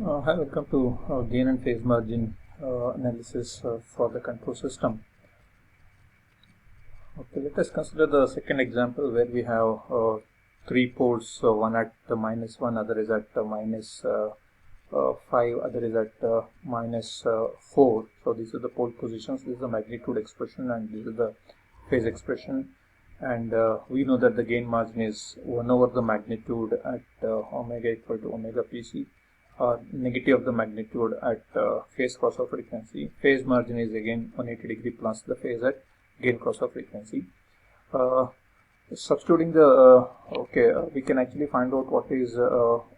Hi, welcome to gain and phase margin analysis for the control system. Okay, let us consider the second example where we have three poles, one at -1, other is at -5, other is at -4. So these are the pole positions, this is the magnitude expression and this is the phase expression. And we know that the gain margin is 1 over the magnitude at omega equal to omega PC, or negative of the magnitude at phase crossover frequency. Phase margin is again 180 degree plus the phase at gain crossover frequency. Substituting the we can actually find out what is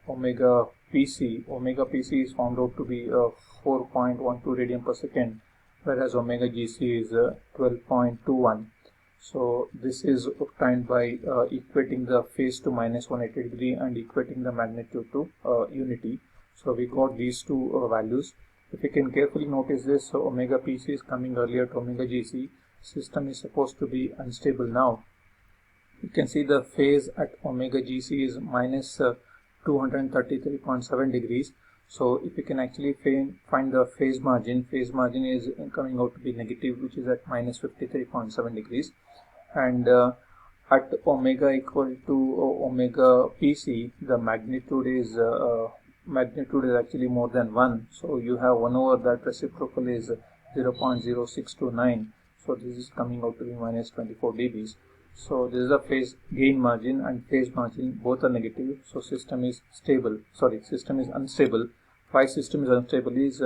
omega PC. Omega PC is found out to be 4.12 radian per second, whereas omega GC is 12.21. So this is obtained by equating the phase to -180 degree and equating the magnitude to unity. So we got these two values. If you can carefully notice this, so omega PC is coming earlier to omega GC. System is supposed to be unstable now. You can see the phase at omega GC is minus 233.7 degrees. So if you can actually find the phase margin is coming out to be negative, which is at minus 53.7 degrees. And at omega equal to omega PC, the magnitude is actually more than 1. So you have 1 over that reciprocal is 0.0629. So this is coming out to be minus 24 dBs. So this is a phase gain margin and phase margin, both are negative. So system is unstable. Why system is unstable is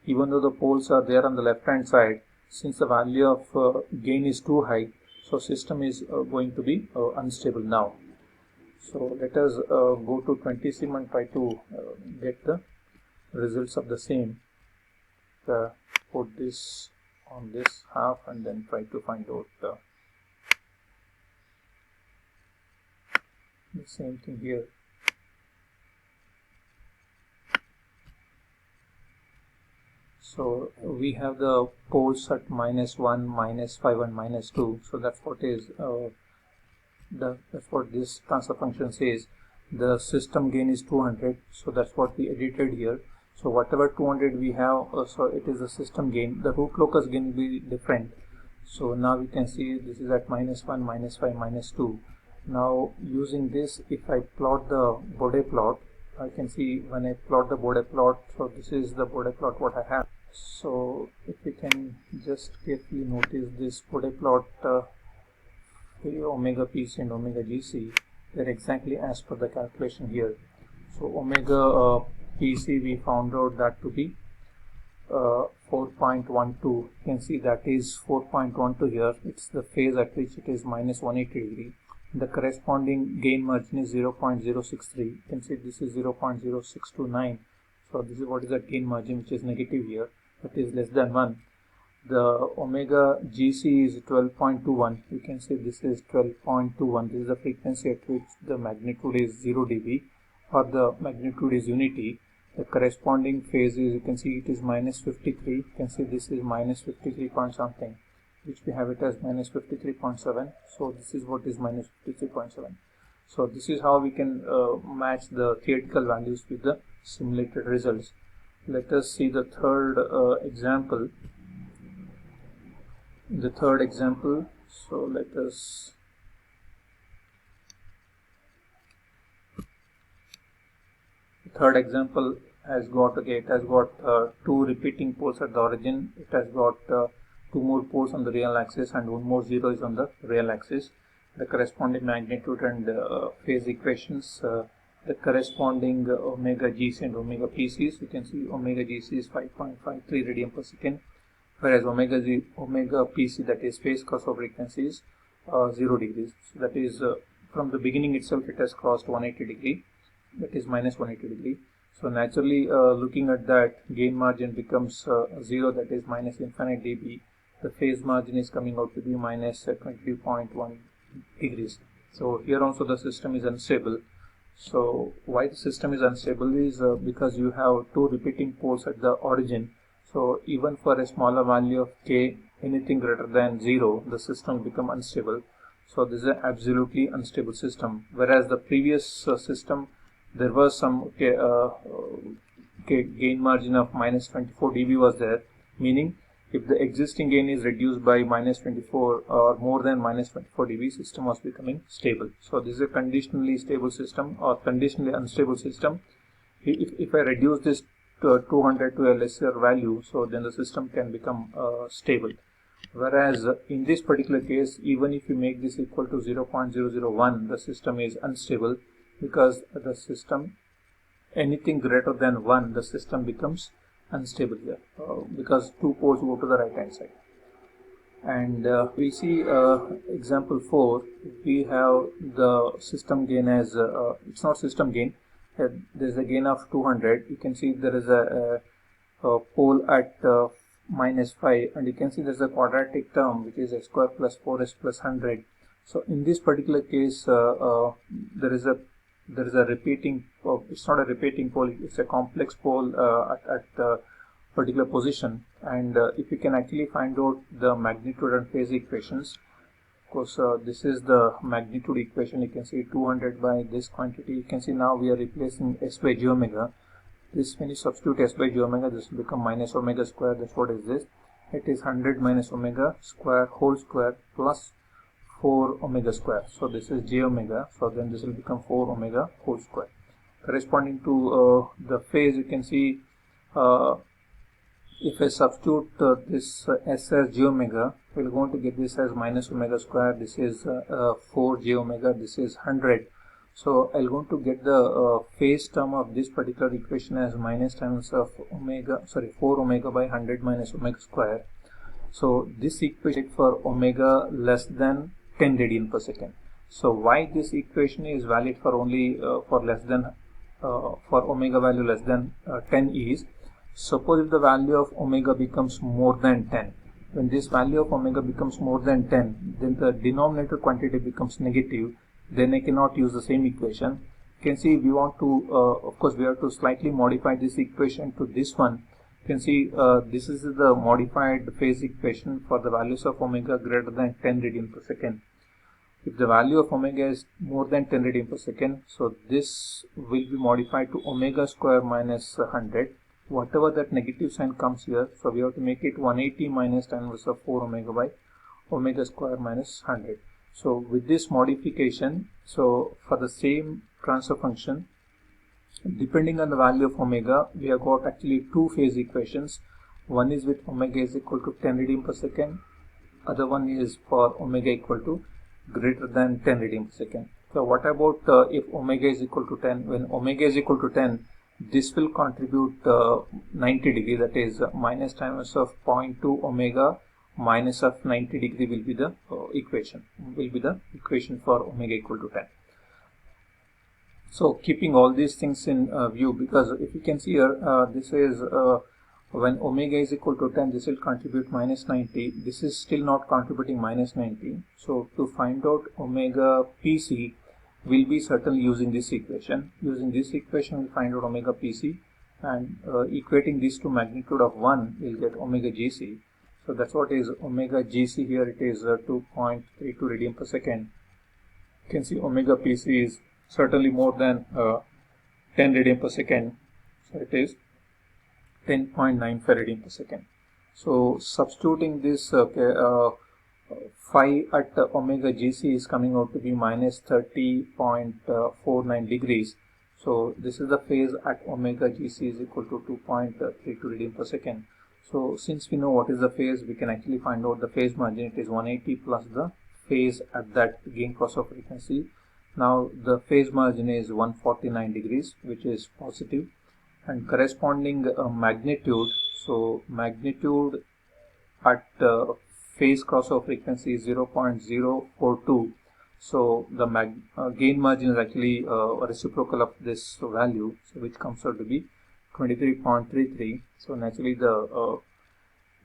even though the poles are there on the left hand side, since the value of gain is too high, so system is going to be unstable now. So let us go to 20sim and try to get the results of the same. Put this on this half and then try to find out the same thing here. So we have the poles at -1, -5 and -2. So that's what is that's what this transfer function says. The system gain is 200, so that's what we edited here. So whatever 200 we have, so it is the system gain. The root locus gain will be different. So now we can see this is at -1, -5, -2. Now using this, if I plot the Bode plot, I can see when I plot the Bode plot, so this is the Bode plot what I have. So if we can just carefully notice this Bode plot, omega PC and omega GC, they're exactly as per the calculation here. So omega PC we found out that to be 4.12. You can see that is 4.12 here. It's the phase at which it is -180 degree. The corresponding gain margin is 0.063. You can see this is 0.0629. So this is what is the gain margin, which is negative here, that is less than 1. The omega GC is 12.21. You can see this is 12.21. This is the frequency at which the magnitude is 0 dB or the magnitude is unity. The corresponding phase is, you can see it is -53. You can see this is -53 point something, which we have it as -53.7. So this is what is -53.7. So this is how we can match the theoretical values with the simulated results. Let us see the third example. So let us third example has got two repeating poles at the origin. It has got two more poles on the real axis and one more zero is on the real axis. The corresponding magnitude and phase equations, the corresponding omega GC and omega PCs. You can see omega GC is 5.53 radian per second, whereas omega PC, that is phase crossover frequency, is 0 degrees. So that is from the beginning itself it has crossed 180 degree, that is -180 degree. So naturally, looking at that, gain margin becomes 0, that is -infinite dB. The phase margin is coming out to be -22.1 degrees. So here also the system is unstable. So why the system is unstable is because you have two repeating poles at the origin. So even for a smaller value of k, anything greater than 0, the system become unstable. So this is an absolutely unstable system. Whereas the previous system, there was some gain margin of minus 24 dB was there, meaning if the existing gain is reduced by minus 24 or more than minus 24 dB, system was becoming stable. So this is a conditionally stable system or conditionally unstable system. If I reduce this to 200 to a lesser value, so then the system can become stable. Whereas in this particular case, even if you make this equal to 0.001, the system is unstable, because the system, anything greater than 1, the system becomes unstable here, because 2 poles go to the right hand side. And we see example 4, we have the system gain as it's not system gain, there's a gain of 200. You can see there is a pole at minus 5, and you can see there's a quadratic term which is x square plus 4s plus 100. So in this particular case, there is a repeating, it's not a repeating pole, it's a complex pole at particular position. And if you can actually find out the magnitude and phase equations, of course this is the magnitude equation. You can see 200 by this quantity. You can see now we are replacing s by j omega. This, when you substitute s by j omega, this will become minus omega square. That's what is this. It is 100 minus omega square whole square plus 4 omega square. So this is j omega. So then this will become 4 omega whole square. Corresponding to the phase, you can see if I substitute this s as j omega, we're going to get this as minus omega square. This is 4 j omega. This is 100. So I'm going to get the phase term of this particular equation as minus times of 4 omega by 100 minus omega square. So this equation for omega less than 10 radian per second. So why this equation is valid for only for omega value less than 10 is, suppose if the value of omega becomes more than 10. When this value of omega becomes more than 10, then the denominator quantity becomes negative. Then I cannot use the same equation. You can see we want to, of course, we have to slightly modify this equation to this one. You can see this is the modified phase equation for the values of omega greater than 10 radian per second. If the value of omega is more than 10 radian per second, so this will be modified to omega square minus 100. Whatever that negative sign comes here, so we have to make it 180 minus tan inverse of 4 omega by omega square minus 100. So with this modification, so for the same transfer function, depending on the value of omega, we have got actually two phase equations. One is with omega is equal to 10 radian per second. Other one is for omega equal to greater than 10 radian per second. So what about if omega is equal to 10? When omega is equal to 10, this will contribute 90 degree, that is minus tan inverse of 0.2 omega minus of 90 degree will be the equation for omega equal to 10. So keeping all these things in view, because if you can see here, this is when omega is equal to 10, this will contribute minus 90. This is still not contributing minus 90. So to find out omega PC, we'll be certainly using this equation. Using this equation, we'll find out omega PC, and equating this to magnitude of 1, we'll get omega GC. So that's what is omega GC here. It is 2.32 radian per second. You can see omega PC is certainly more than 10 radian per second. So it is 10.95 radian per second. So substituting this phi at omega GC is coming out to be minus 30.49 degrees. So this is the phase at omega GC is equal to 2.32 radian per second. So since we know what is the phase, we can actually find out the phase margin. It is 180 plus the phase at that gain crossover frequency. Now the phase margin is 149 degrees, which is positive, and corresponding magnitude. So magnitude at phase crossover frequency is 0.042. So the gain margin is actually a reciprocal of this value, so which comes out to be 23.33. So naturally the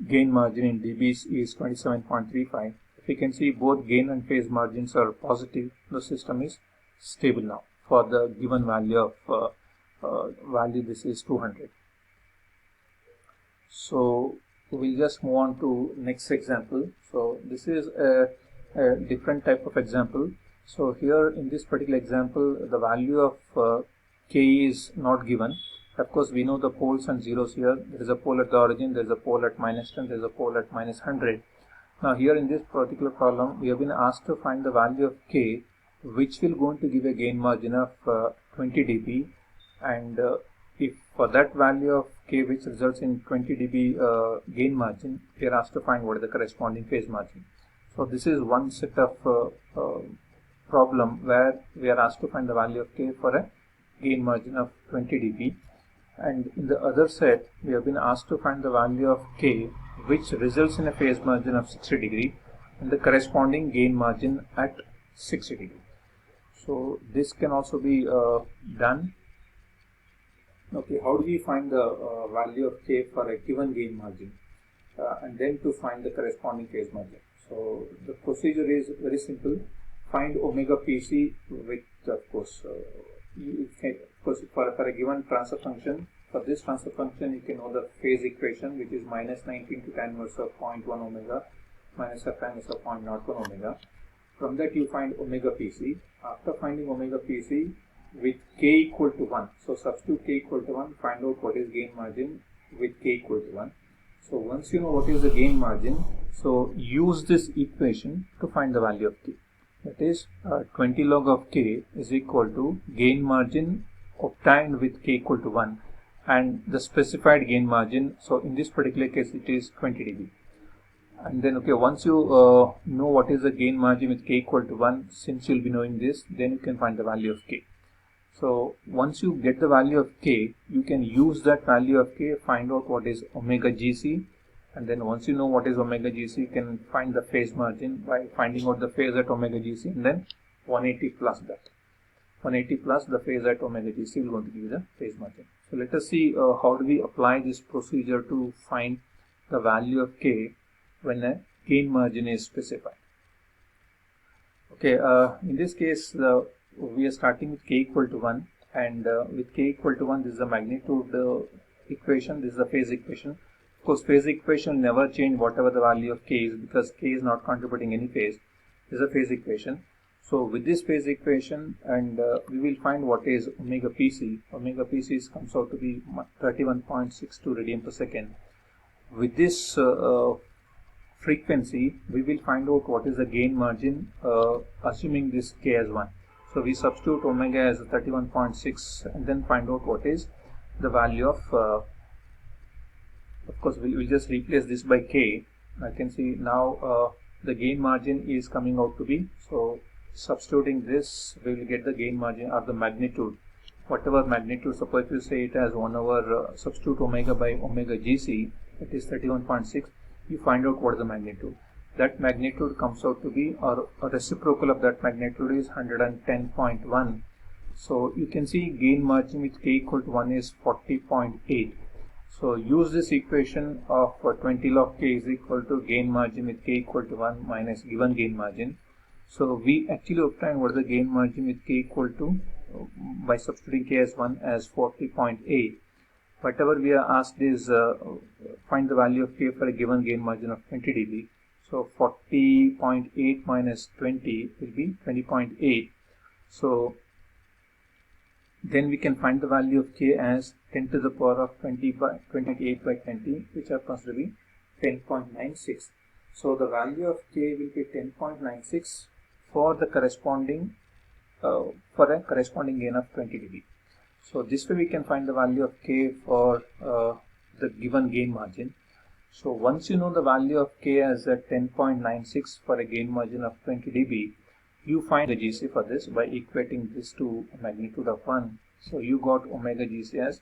gain margin in dBs is 27.35. If you can see both gain and phase margins are positive, the system is stable now for the given value of value. This is 200. So we'll just move on to next example. So this is a different type of example. So here in this particular example, the value of K is not given. Of course, we know the poles and zeros here. There is a pole at the origin, there is a pole at -10, there is a pole at -100. Now here in this particular problem, we have been asked to find the value of k, which will going to give a gain margin of 20 dB, and if for that value of k which results in 20 dB gain margin, we are asked to find what is the corresponding phase margin. So this is one set of problem where we are asked to find the value of k for a gain margin of 20 dB, and in the other set we have been asked to find the value of k which results in a phase margin of 60 degree and the corresponding gain margin at 60 degree. So this can also be done. Okay, how do we find the value of k for a given gain margin and then to find the corresponding phase margin? So the procedure is very simple. Find omega pc with, of course, for a given transfer function. For this transfer function, you can know the phase equation, which is -19 to tan inverse of 0.1 omega minus a tan inverse of 0.01 omega. From that you find omega pc. After finding omega pc with k equal to 1, so substitute k equal to 1, find out what is gain margin with k equal to 1. So once you know what is the gain margin, so use this equation to find the value of k. That is 20 log of k is equal to gain margin obtained with k equal to 1 and the specified gain margin. So in this particular case it is 20 dB. And then okay, once you know what is the gain margin with k equal to 1, since you'll be knowing this, then you can find the value of k. So once you get the value of k, you can use that value of k, find out what is omega gc, and then once you know what is omega gc, you can find the phase margin by finding out the phase at omega gc, and then 180 plus that. 180 plus the phase at omega gc will going to give you the phase margin. So let us see how do we apply this procedure to find the value of k when a gain margin is specified. Okay, in this case we are starting with k equal to 1, and with k equal to 1, this is the magnitude equation, this is the phase equation. Of course, phase equation will never change whatever the value of k is, because k is not contributing any phase. This is a phase equation. So with this phase equation, and we will find what is omega pc. Omega pc comes out to be 31.62 radian per second. With this frequency, we will find out what is the gain margin, assuming this k as 1. So we substitute omega as 31.6 and then find out what is the value of course we'll just replace this by k. I can see now the gain margin is coming out to be, so substituting this we will get the gain margin or the magnitude, whatever magnitude. Suppose you say it as 1 over substitute omega by omega gc, it is 31.6. you find out what is the magnitude. That magnitude comes out to be, or a reciprocal of that magnitude is 110.1. so you can see gain margin with k equal to 1 is 40.8. so use this equation of 20 log k is equal to gain margin with k equal to 1 minus given gain margin. So we actually obtain what is the gain margin with k equal to, by substituting k as 1 as 40.8. Whatever we are asked is find the value of k for a given gain margin of 20 dB. So 40.8 minus 20 will be 20.8. So then we can find the value of k as 10 to the power of 28 by 20, which happens to be 10.96. So the value of k will be 10.96 for the corresponding for a corresponding gain of 20 dB. So this way we can find the value of k for the given gain margin. So once you know the value of k as at 10.96 for a gain margin of 20 dB, you find the gc for this by equating this to a magnitude of 1. So you got omega gc as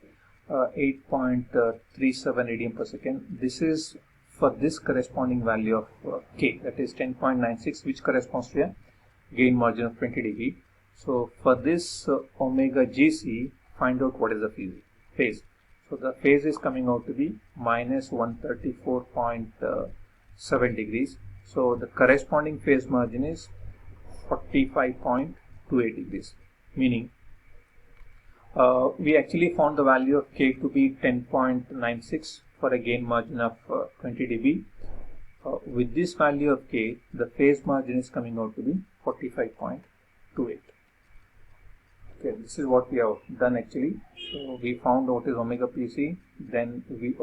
8.37 radian per second. This is for this corresponding value of k, that is 10.96, which corresponds to a gain margin of 20 dB. So for this omega gc, find out what is the phase. So the phase is coming out to be minus 134.7 degrees. So the corresponding phase margin is 45.28 degrees, meaning we actually found the value of k to be 10.96 for a gain margin of 20 dB. With this value of k, the phase margin is coming out to be 45.28. Okay, this is what we have done actually. So we found what is omega PC, then we